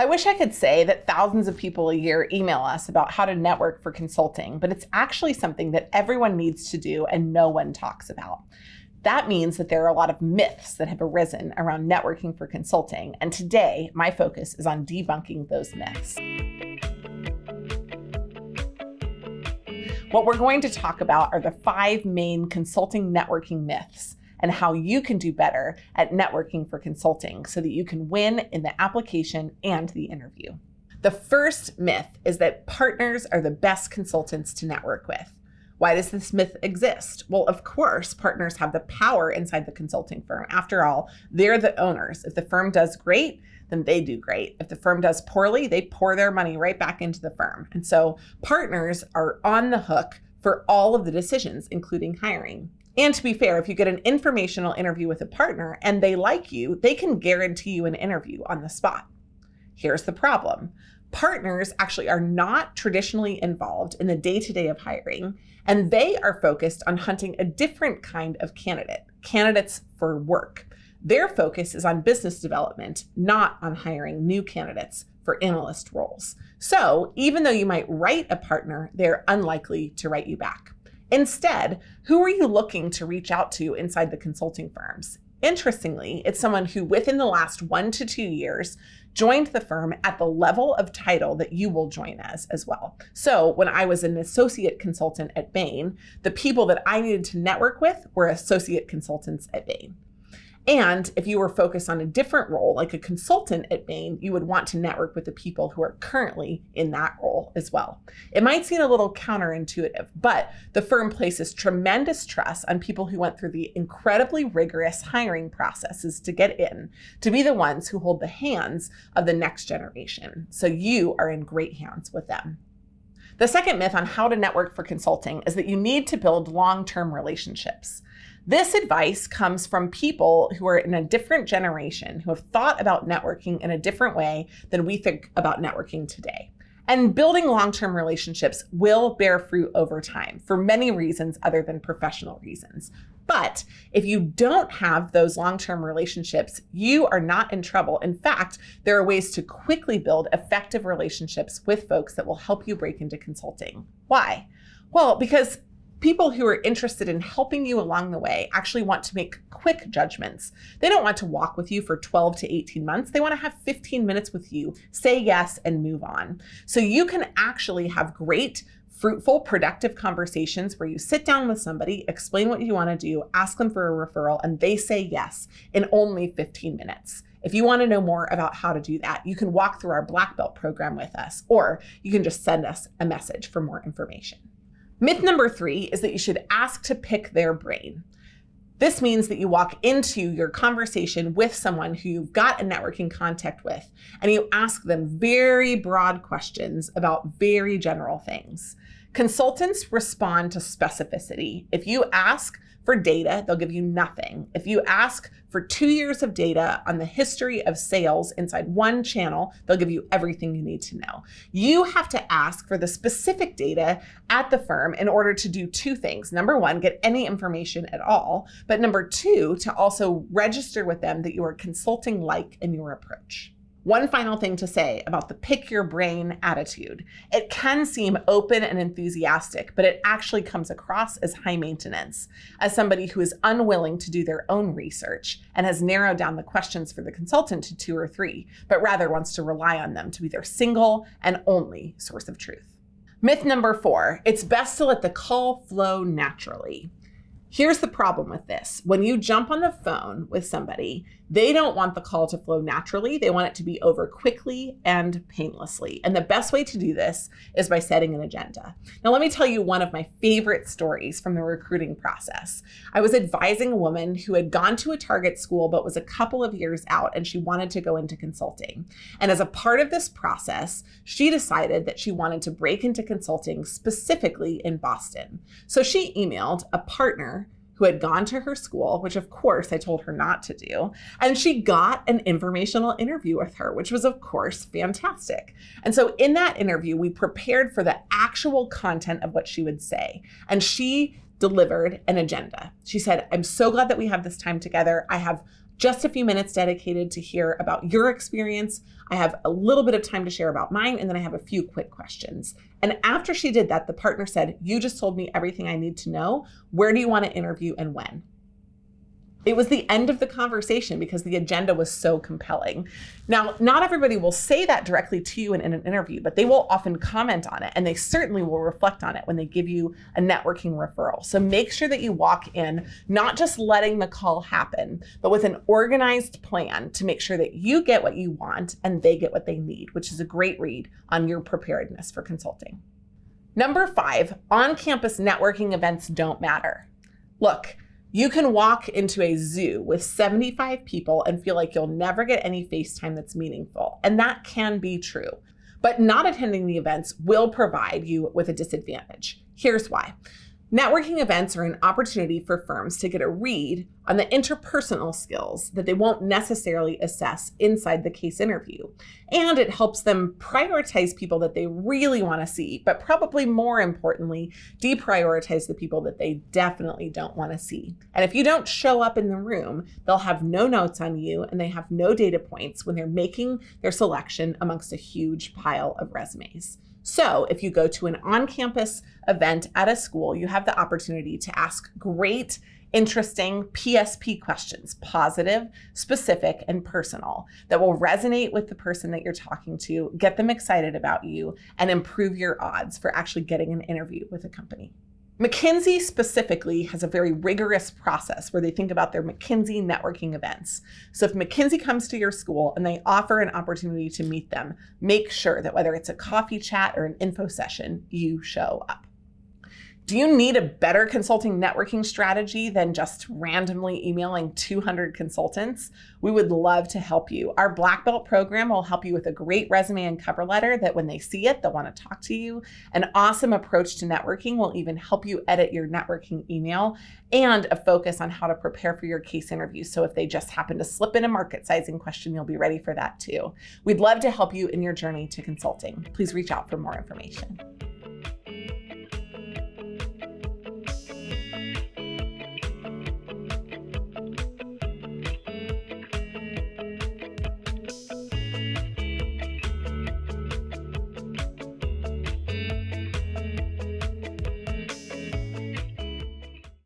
I wish I could say that thousands of people a year email us about how to network for consulting, but it's actually something that everyone needs to do and no one talks about. That means that there are a lot of myths that have arisen around networking for consulting, and today my focus is on debunking those myths. What we're going to talk about are the 5 main consulting networking myths and how you can do better at networking for consulting so that you can win in the application and the interview. The first myth is that partners are the best consultants to network with. Why does this myth exist? Well, of course, partners have the power inside the consulting firm. After all, they're the owners. If the firm does great, then they do great. If the firm does poorly, they pour their money right back into the firm. And so partners are on the hook for all of the decisions, including hiring. And to be fair, if you get an informational interview with a partner and they like you, they can guarantee you an interview on the spot. Here's the problem. Partners actually are not traditionally involved in the day-to-day of hiring, and they are focused on hunting a different kind of candidates for work. Their focus is on business development, not on hiring new candidates for analyst roles. So even though you might write a partner, they're unlikely to write you back. Instead, who are you looking to reach out to inside the consulting firms? Interestingly, it's someone who within the last 1 to 2 years joined the firm at the level of title that you will join as well. So when I was an associate consultant at Bain, the people that I needed to network with were associate consultants at Bain. And if you were focused on a different role, like a consultant at Bain, you would want to network with the people who are currently in that role as well. It might seem a little counterintuitive, but the firm places tremendous trust on people who went through the incredibly rigorous hiring processes to get in, to be the ones who hold the hands of the next generation. So you are in great hands with them. The second myth on how to network for consulting is that you need to build long-term relationships. This advice comes from people who are in a different generation, who have thought about networking in a different way than we think about networking today. And building long-term relationships will bear fruit over time for many reasons other than professional reasons. But if you don't have those long-term relationships, you are not in trouble. In fact, there are ways to quickly build effective relationships with folks that will help you break into consulting. Why? Well, because people who are interested in helping you along the way actually want to make quick judgments. They don't want to walk with you for 12 to 18 months. They want to have 15 minutes with you, say yes, and move on. So you can actually have great, fruitful, productive conversations where you sit down with somebody, explain what you want to do, ask them for a referral, and they say yes in only 15 minutes. If you want to know more about how to do that, you can walk through our Black Belt program with us, or you can just send us a message for more information. Myth number 3 is that you should ask to pick their brain. This means that you walk into your conversation with someone who you've got a networking contact with, and you ask them very broad questions about very general things. Consultants respond to specificity. If you ask for data, they'll give you nothing. If you ask for 2 years of data on the history of sales inside one channel, they'll give you everything you need to know. You have to ask for the specific data at the firm in order to do 2 things. Number 1, get any information at all. But number 2, to also register with them that you are consulting-like in your approach. One final thing to say about the pick your brain attitude. It can seem open and enthusiastic, but it actually comes across as high maintenance, as somebody who is unwilling to do their own research and has narrowed down the questions for the consultant to 2 or 3, but rather wants to rely on them to be their single and only source of truth. Myth number 4, it's best to let the call flow naturally. Here's the problem with this. When you jump on the phone with somebody, they don't want the call to flow naturally. They want it to be over quickly and painlessly. And the best way to do this is by setting an agenda. Now, let me tell you one of my favorite stories from the recruiting process. I was advising a woman who had gone to a target school, but was a couple of years out, and she wanted to go into consulting. And as a part of this process, she decided that she wanted to break into consulting specifically in Boston. So she emailed a partner who had gone to her school, which of course I told her not to do. And she got an informational interview with her, which was of course fantastic. And so in that interview, we prepared for the actual content of what she would say. And she delivered an agenda. She said, I'm so glad that we have this time together. I have just a few minutes dedicated to hear about your experience. I have a little bit of time to share about mine, and then I have a few quick questions. And after she did that, the partner said, "You just told me everything I need to know. Where do you want to interview and when?" It was the end of the conversation because the agenda was so compelling. Now, not everybody will say that directly to you in an interview, but they will often comment on it, and they certainly will reflect on it when they give you a networking referral. So make sure that you walk in not just letting the call happen, but with an organized plan to make sure that you get what you want and they get what they need, which is a great read on your preparedness for consulting. Number 5, on-campus networking events don't matter. Look, you can walk into a zoo with 75 people and feel like you'll never get any face time that's meaningful. And that can be true. But not attending the events will provide you with a disadvantage. Here's why. Networking events are an opportunity for firms to get a read on the interpersonal skills that they won't necessarily assess inside the case interview. And it helps them prioritize people that they really want to see, but probably more importantly, deprioritize the people that they definitely don't want to see. And if you don't show up in the room, they'll have no notes on you and they have no data points when they're making their selection amongst a huge pile of resumes. So if you go to an on-campus event at a school, you have the opportunity to ask great, interesting PSP questions, positive, specific, and personal, that will resonate with the person that you're talking to, get them excited about you, and improve your odds for actually getting an interview with a company. McKinsey specifically has a very rigorous process where they think about their McKinsey networking events. So if McKinsey comes to your school and they offer an opportunity to meet them, make sure that whether it's a coffee chat or an info session, you show up. Do you need a better consulting networking strategy than just randomly emailing 200 consultants? We would love to help you. Our Black Belt program will help you with a great resume and cover letter that when they see it, they'll want to talk to you. An awesome approach to networking will even help you edit your networking email, and a focus on how to prepare for your case interview. So if they just happen to slip in a market sizing question, you'll be ready for that too. We'd love to help you in your journey to consulting. Please reach out for more information.